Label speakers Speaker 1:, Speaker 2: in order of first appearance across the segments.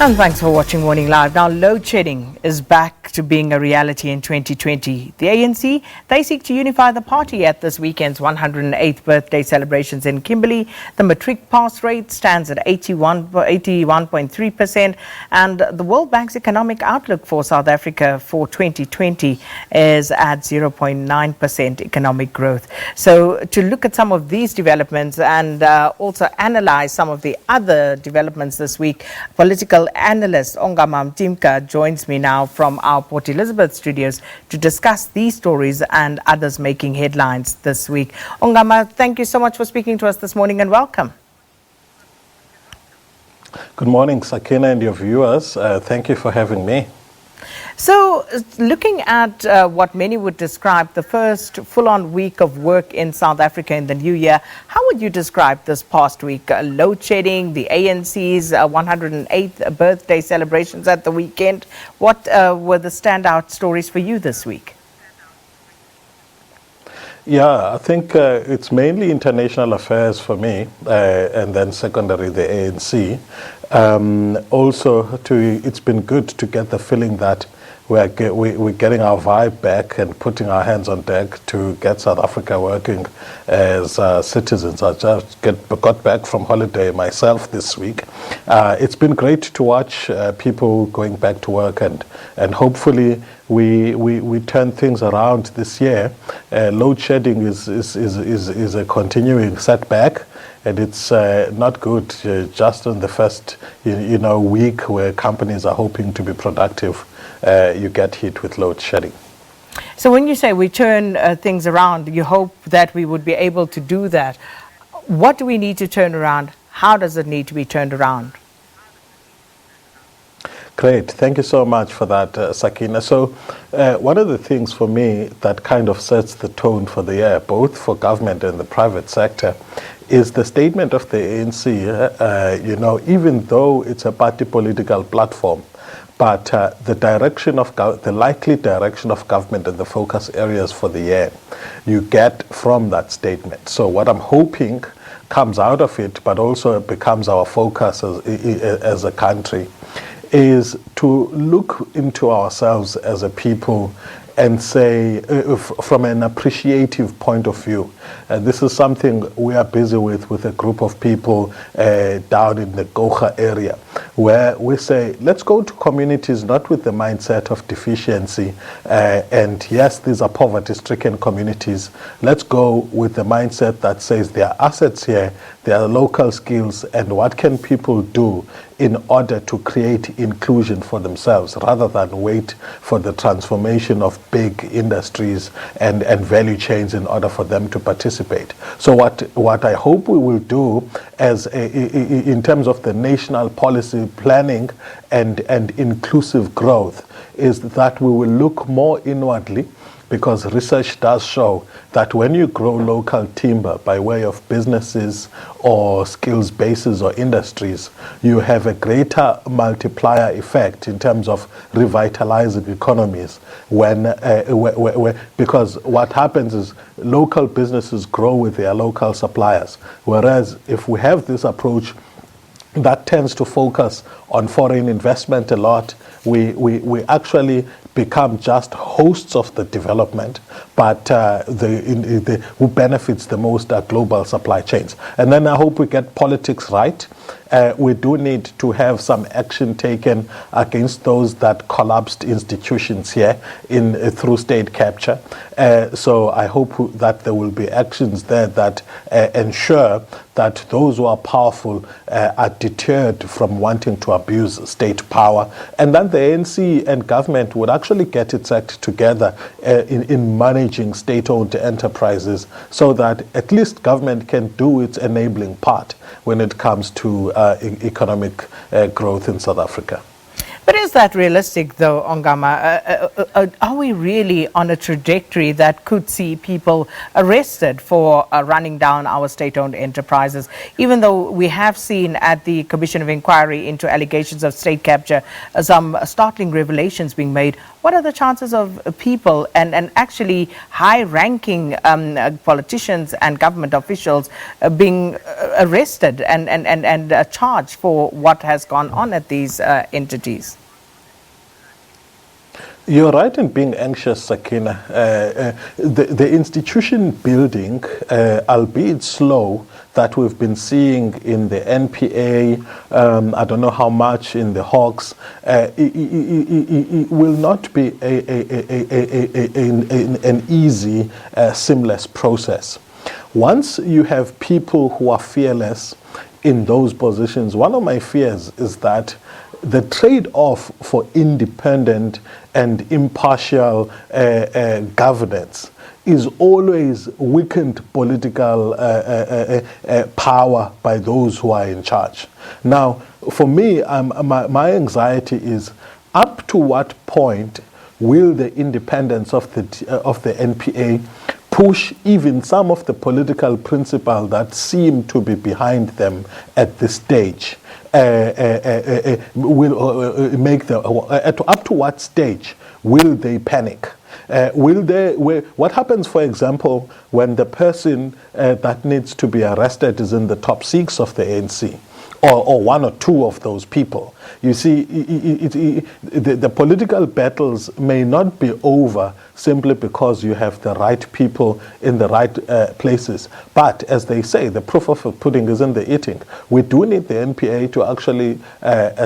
Speaker 1: And thanks for watching Morning Live. Now, load shedding is back to being a reality in 2020. The ANC, they seek to unify the party at this weekend's 108th birthday celebrations in Kimberley. The Matric pass rate stands at 81.3%, and the World Bank's economic outlook for South Africa for 2020 is at 0.9% economic growth. So to look at some of these developments and also analyze some of the other developments this week, political analyst Ongama Mtimka joins me now from our Port Elizabeth studios to discuss these stories and others making headlines this week. Ongama, thank you so much for speaking to us this morning and welcome.
Speaker 2: Good morning, Sakina and your viewers. Thank you for having me.
Speaker 1: So, looking at what many would describe the first full-on week of work in South Africa in the new year, how would you describe this past week? Load shedding, the ANC's 108th birthday celebrations at the weekend. What were the standout stories for you this week?
Speaker 2: Yeah, I think it's mainly international affairs for me, and then secondary the ANC. It's been good to get the feeling that we're getting our vibe back and putting our hands on deck to get South Africa working as citizens. I just got back from holiday myself this week. It's been great to watch people going back to work, and hopefully we turn things around this year. Load shedding is a continuing setback, and it's not good just in the first week where companies are hoping to be productive. You get hit with load shedding.
Speaker 1: So when you say we turn things around, you hope that we would be able to do that. What do we need to turn around? How does it need to be turned around?
Speaker 2: Great. Thank you so much for that, Sakina. So one of the things for me that kind of sets the tone for the year, both for government and the private sector, is the statement of the ANC, even though it's a party political platform, but the likely direction of government and the focus areas for the year you get from that statement. So what I'm hoping comes out of it, but also becomes our focus as a country, is to look into ourselves as a people and say, from an appreciative point of view, this is something we are busy with a group of people down in the Gocha area, where we say, let's go to communities not with the mindset of deficiency, and yes, these are poverty-stricken communities. Let's go with the mindset that says there are assets here, there are local skills, and what can people do in order to create inclusion for themselves, rather than wait for the transformation of big industries and value chains in order for them to participate. So what I hope we will do in terms of the national policy planning and inclusive growth is that we will look more inwardly, because research does show that when you grow local timber by way of businesses or skills bases or industries, you have a greater multiplier effect in terms of revitalizing economies. Because what happens is local businesses grow with their local suppliers, whereas if we have this approach that tends to focus on foreign investment a lot, we actually become just hosts of the development, but who benefits the most are global supply chains. And then I hope we get politics right. We do need to have some action taken against those that collapsed institutions here through state capture. So I hope that there will be actions there that ensure that those who are powerful are deterred from wanting to abuse state power. And then the ANC and government would actually get its act together in managing state-owned enterprises, so that at least government can do its enabling part when it comes to economic growth in South Africa.
Speaker 1: But is that realistic, though, Ongama? Are we really on a trajectory that could see people arrested for running down our state-owned enterprises, even though we have seen at the Commission of Inquiry into allegations of state capture some startling revelations being made what are the chances of people and actually high-ranking politicians and government officials being arrested and charged for what has gone on at these entities?
Speaker 2: You're right in being anxious, Sakina. The institution building, albeit slow, that we've been seeing in the NPA, I don't know how much in the Hawks, it will not be an easy, seamless process. Once you have people who are fearless in those positions, one of my fears is that the trade-off for independent and impartial governance is always weakened political power by those who are in charge. Now, for me, my anxiety is up to what point will the independence of the NPA push even some of the political principles that seem to be behind them at this stage? Will make the up to what stage will they panic? What happens, for example, when the person that needs to be arrested is in the top 6 of the ANC? Or one or two of those people. You see, the political battles may not be over simply because you have the right people in the right places. But as they say, the proof of the pudding is in the eating. We do need the NPA to actually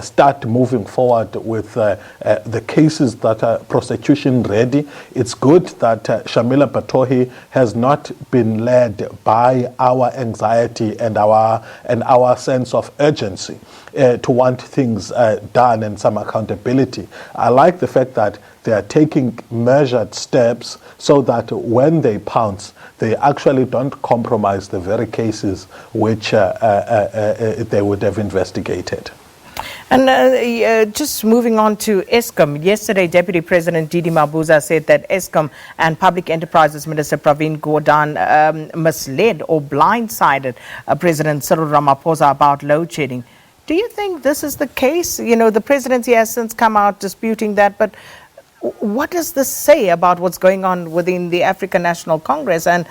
Speaker 2: start moving forward with the cases that are prosecution ready. It's good that Shamila Batohi has not been led by our anxiety and our sense of urgency to want things done and some accountability. I like the fact that they are taking measured steps so that when they pounce, they actually don't compromise the very cases which they would have investigated.
Speaker 1: And just moving on to Eskom, yesterday Deputy President Didi Mabuza said that Eskom and Public Enterprises Minister Pravin Gordhan misled or blindsided President Cyril Ramaphosa about load shedding. Do you think this is the case? You know, the presidency has since come out disputing that, but what does this say about what's going on within the African National Congress and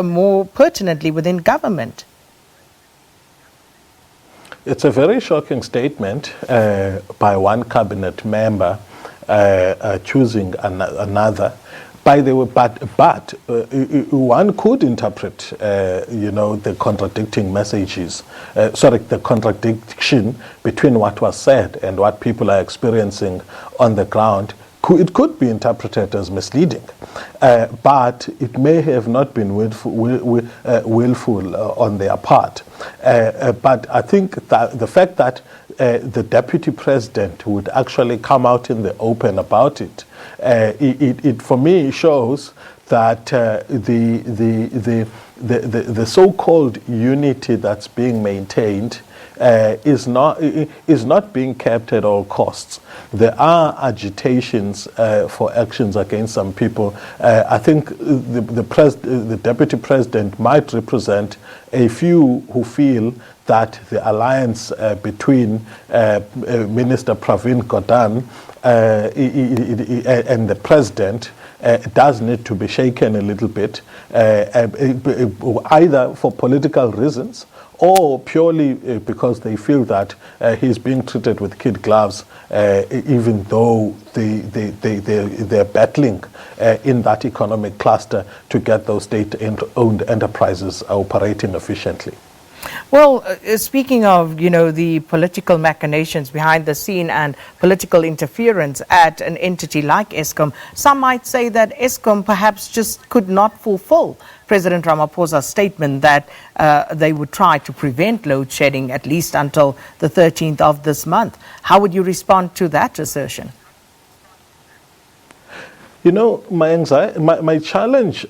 Speaker 1: more pertinently within government?
Speaker 2: It's a very shocking statement by one cabinet member choosing another. By the way, but one could interpret, the contradicting messages, the contradiction between what was said and what people are experiencing on the ground. It could be interpreted as misleading, but it may have not been willful on their part. But I think that the fact that the deputy president would actually come out in the open about it, it for me shows that the so-called unity that's being maintained is not being kept at all costs. There are agitations for actions against some people. I think the deputy president might represent a few who feel that the alliance between Minister Pravin Gordhan and the president does need to be shaken a little bit, either for political reasons or purely because they feel that he's being treated with kid gloves, even though they're battling in that economic cluster to get those state-owned enterprises operating efficiently.
Speaker 1: Well, speaking of, the political machinations behind the scene and political interference at an entity like Eskom, some might say that Eskom perhaps just could not fulfill President Ramaphosa's statement that they would try to prevent load shedding at least until the 13th of this month. How would you respond to that assertion? My challenge,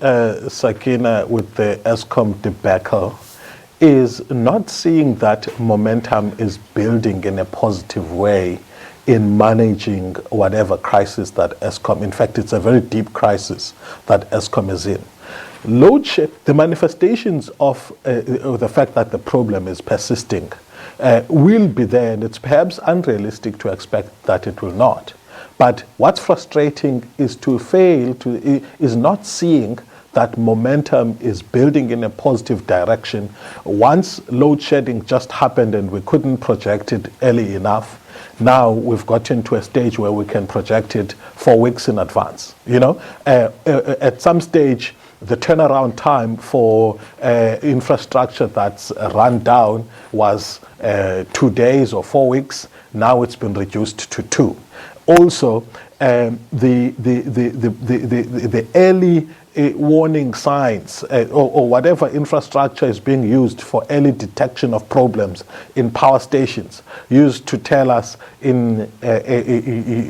Speaker 1: Sakina, with the Eskom debacle is not seeing that momentum is building in a positive way in managing whatever crisis that Eskom, in fact, it's a very deep crisis that Eskom is in. Load shed, the manifestations of the fact that the problem is persisting will be there, and it's perhaps unrealistic to expect that it will not.
Speaker 2: But what's frustrating is is not seeing that momentum is building in a positive direction. Once load shedding just happened and we couldn't project it early enough, now we've gotten to a stage where we can project it 4 weeks in advance. At some stage, the turnaround time for infrastructure that's run down was 2 days or 4 weeks. Now it's been reduced to 2. Also, the early warning signs or whatever infrastructure is being used for early detection of problems in power stations, used to tell us in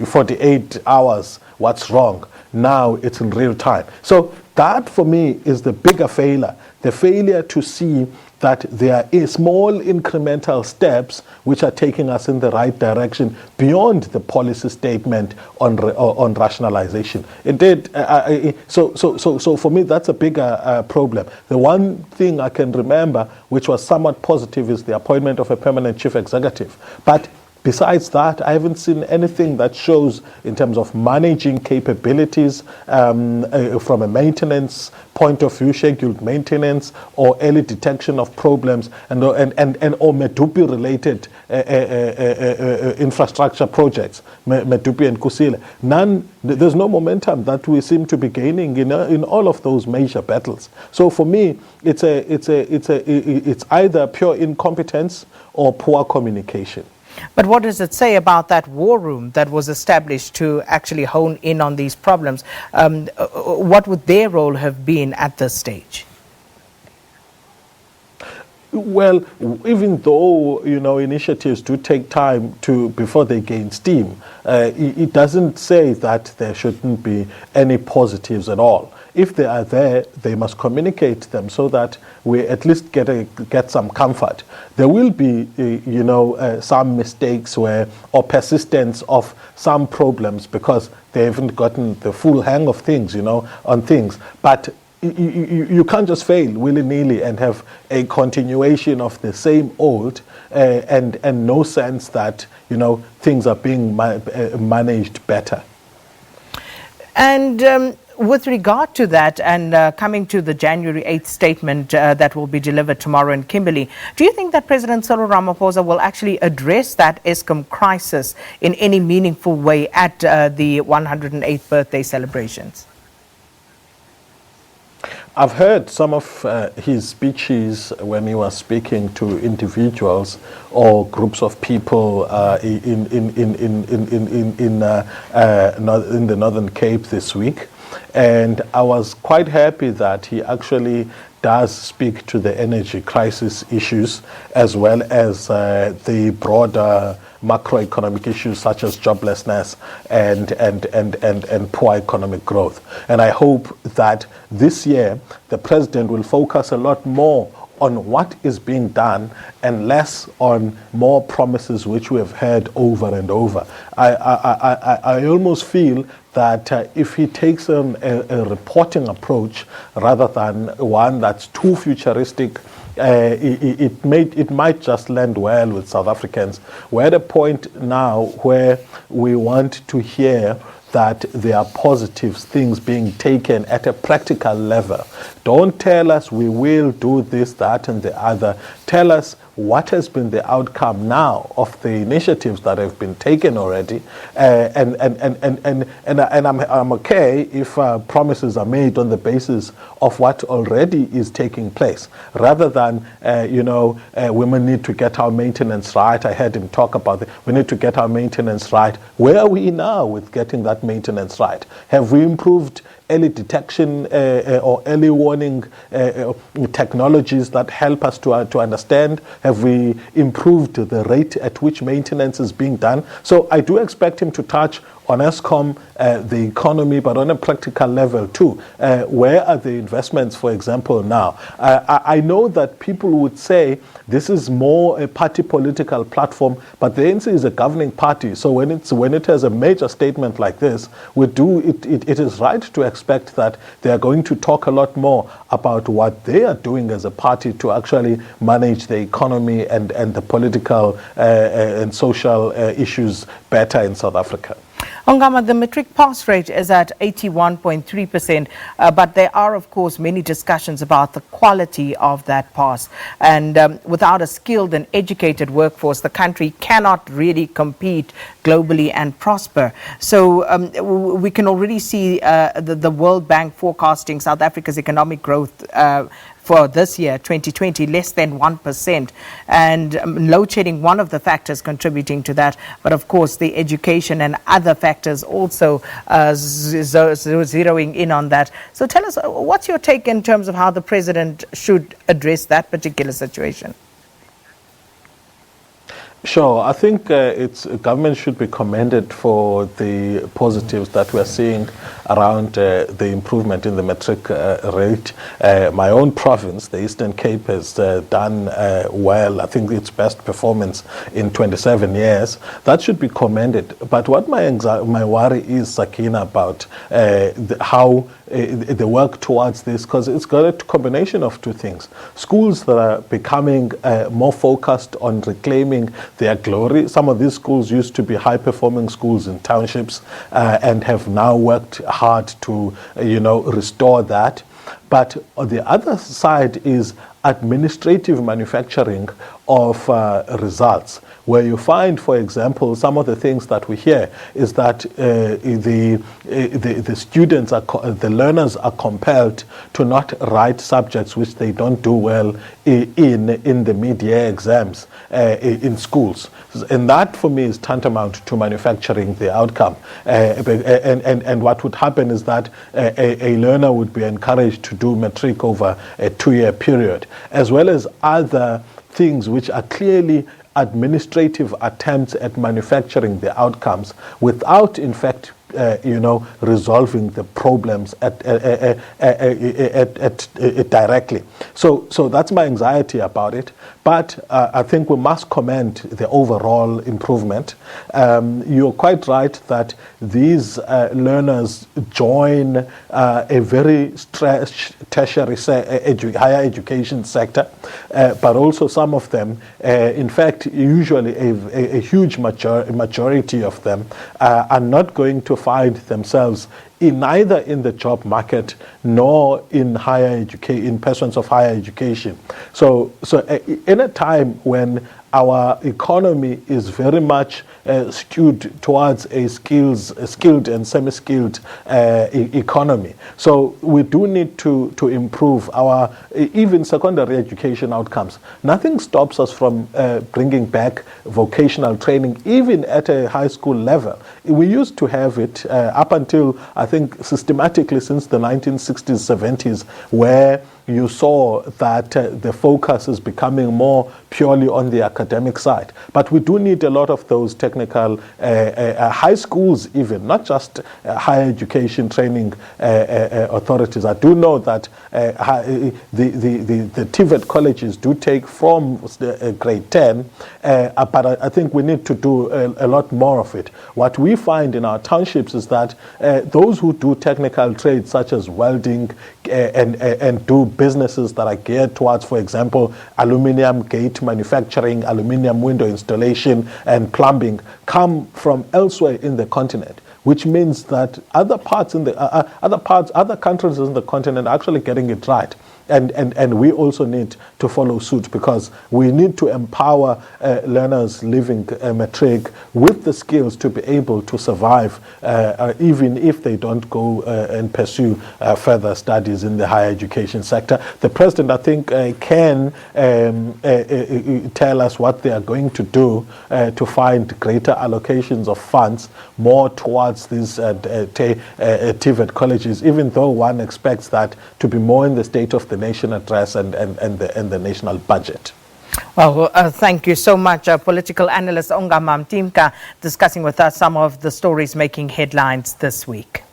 Speaker 2: 48 hours what's wrong. Now it's in real time. So that for me is the bigger failure, the failure to see that there is small incremental steps which are taking us in the right direction beyond the policy statement on rationalization. So for me, that's a bigger problem. The one thing I can remember which was somewhat positive is the appointment of a permanent chief executive. But besides that, I haven't seen anything that shows in terms of managing capabilities from a maintenance point of view, scheduled maintenance or early detection of problems and or Medupi related infrastructure projects, Medupi and Kusile. There's no momentum that we seem to be gaining in all of those major battles. So for me, it's either pure incompetence or poor communication.
Speaker 1: But what does it say about that war room that was established to actually hone in on these problems? What would their role have been at this stage?
Speaker 2: Well, even though initiatives do take time before they gain steam, it doesn't say that there shouldn't be any positives at all. If they are there, they must communicate them so that we at least get some comfort. There will be, some mistakes or persistence of some problems because they haven't gotten the full hang of things, on things. But you can't just fail willy-nilly and have a continuation of the same old and no sense that, things are being managed better.
Speaker 1: And with regard to that and coming to the January 8th statement that will be delivered tomorrow in Kimberley, do you think that President Cyril Ramaphosa will actually address that Eskom crisis in any meaningful way at the 108th birthday celebrations?
Speaker 2: I've heard some of his speeches when he was speaking to individuals or groups of people in the Northern Cape this week. And I was quite happy that he actually does speak to the energy crisis issues as well as the broader macroeconomic issues such as joblessness and poor economic growth. And I hope that this year the president will focus a lot more on what is being done and less on more promises which we have heard over and over. I almost feel that if he takes a reporting approach rather than one that's too futuristic, it might just land well with South Africans. We're at a point now where we want to hear that there are positive things being taken at a practical level. Don't tell us we will do this, that, and the other. Tell us what has been the outcome now of the initiatives that have been taken already, and I'm okay if promises are made on the basis of what already is taking place, rather than women need to get our maintenance right. I heard him talk about it. We need to get our maintenance right. Where are we now with getting that maintenance right? Have we improved early detection or early warning technologies that help us to understand? Have we improved the rate at which maintenance is being done? So I do expect him to touch on Eskom, the economy, but on a practical level too. Where are the investments, for example, now? I know that people would say this is more a party political platform, but the ANC is a governing party. So when it has a major statement like this, it is right to expect that they are going to talk a lot more about what they are doing as a party to actually manage the economy and the political and social issues better in South Africa.
Speaker 1: Ongama, the Matric pass rate is at 81.3%, but there are, of course, many discussions about the quality of that pass. And without a skilled and educated workforce, the country cannot really compete globally and prosper. So we can already see the World Bank forecasting South Africa's economic growth for this year, 2020, less than 1%. And load shedding, one of the factors contributing to that. But of course, the education and other factors also zeroing in on that. So tell us, what's your take in terms of how the president should address that particular situation?
Speaker 2: Sure. I think government should be commended for the positives that we're seeing around the improvement in the Matric rate. My own province, the Eastern Cape, has done well. I think its best performance in 27 years. That should be commended. But what my worry is, Sakina, about how the work towards this, because it's got a combination of two things. Schools that are becoming more focused on reclaiming their glory. Some of these schools used to be high-performing schools in townships and have now worked hard to, restore that. But on the other side is administrative manufacturing of results, where you find, for example, some of the things that we hear is that the students, the learners are compelled to not write subjects which they don't do well in the mid-year exams in schools. And that, for me, is tantamount to manufacturing the outcome. And what would happen is that a learner would be encouraged to do Matric over a 2-year period, as well as other things which are clearly administrative attempts at manufacturing the outcomes without, in fact, resolving the problems directly. So that's my anxiety about it. But I think we must commend the overall improvement. You're quite right that these learners join a very stretched tertiary higher education sector, but also some of them, in fact, usually a huge majority of them are not going to find themselves neither in the job market nor in in persons of higher education. So in a time when our economy is very much skewed towards a skilled and semi-skilled economy. So we do need to improve our even secondary education outcomes. Nothing stops us from bringing back vocational training, even at a high school level. We used to have it up until, I think, systematically since the 1960s, 70s, where you saw that the focus is becoming more purely on the academic side. But we do need a lot of those technical high schools even, not just higher education training authorities. I do know that the TVET colleges do take from grade 10, but I think we need to do a lot more of it. What we find in our townships is that those who do technical trades such as welding and do businesses that are geared towards, for example, aluminium gate manufacturing, aluminium window installation, and plumbing, come from elsewhere in the continent, which means that other countries in the continent are actually getting it right. And we also need to follow suit, because we need to empower learners living Matric with the skills to be able to survive, even if they don't go and pursue further studies in the higher education sector. The president, I think, can tell us what they are going to do to find greater allocations of funds more towards these TVET colleges, even though one expects that to be more in the state of the nation address and the national budget.
Speaker 1: Well, thank you so much, political analyst Ongama Mtimka, discussing with us some of the stories making headlines this week.